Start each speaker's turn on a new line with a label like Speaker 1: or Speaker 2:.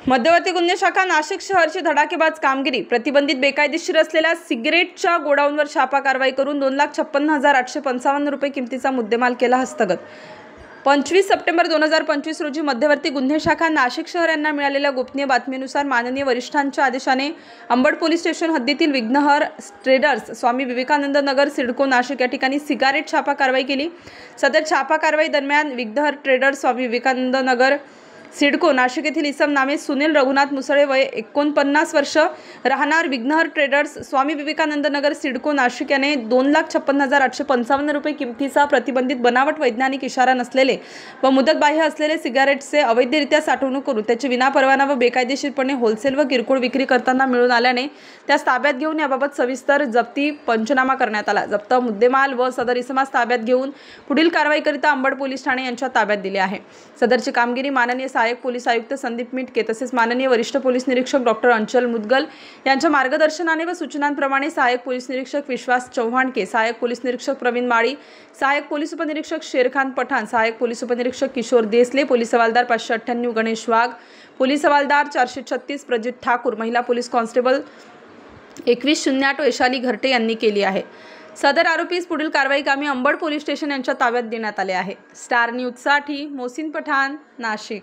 Speaker 1: मध्यवर्ती गुन्हे शाखा नाशिक शहरची धडाकेबाज कामगिरी। प्रतिबंधित बेकायदेशीर असलेल्या सिगरेटच्या गोडाऊनवर छापा कारवाई करून 2,56,855 रुपये किमतीचा मुद्देमाल केला हस्तगत। 25 सप्टेंबर 2025 रोजी मध्यवर्ती गुन्हे शाखा नाशिक शहर यांना मिळालेल्या गोपनीय बातमीनुसार माननीय वरिष्ठांच्या आदेशाने अंबड पोलीस स्टेशन हद्दीतील विघ्नहर ट्रेडर्स, स्वामी विवेकानंद नगर, सिडको, नाशिक या ठिकाणी सिगारेट छापा कारवाई केली। सदर छापा कारवाई दरम्यान विघ्नहर ट्रेडर्स, स्वामी विवेकानंद नगर, सिडको, नाशिक येथील इसम नामे सुनील रघुनाथ मुसळे, वय 49 वर्ष, राहणार विघ्नहर ट्रेडर्स, स्वामी विवेकानंद नगर, सिडको, नाशिक याने 2,56,855 रुपये किमतीचा प्रतिबंधित बनावट वैज्ञानिक इशारा नसलेले व मुदतबाह्य असलेले सिगारेटचे अवैधरित्या साठवणूक करून त्याची विनापरवाना व बेकायदेशीरपणे होलसेल व किरकोळ विक्री करताना मिळून आल्याने त्यास ताब्यात घेऊन याबाबत सविस्तर जप्ती पंचनामा करण्यात आला। जप्त मुद्देमाल व सदर इसमास ताब्यात घेऊन पुढील कारवाईकरिता अंबड पोलीस ठाणे यांच्या ताब्यात दिले आहे। सदरची कामगिरी माननीय सहाय्यक पोलीस आयुक्त संदीप मिटके तसेच माननीय वरिष्ठ पोलीस निरीक्षक डॉक्टर अंचल मुदगल यांच्या मार्गदर्शनाने व सूचनांप्रमाणे सहाय्यक पोलीस निरीक्षक विश्वास चव्हाणके, सहाय्यक पोलीस निरीक्षक प्रवीण माळी, सहाय्यक पोलीस उपनिरीक्षक शेरखान पठाण, सहाय्यक पोलीस उपनिरीक्षक किशोर देसले, पोलीस हवालदार 598 गणेश वाघ, पोलीस हवालदार 436 प्रजित ठाकूर, महिला पोलीस कॉन्स्टेबल 2108 वैशाली घरटे यांनी केली आहे। सदर आरोपीस पुढील कारवाई कामी अंबड पोलीस स्टेशन यांच्या ताब्यात देण्यात आले आहे। स्टार न्यूज साठी मोहसिन पठाण, नाशिक।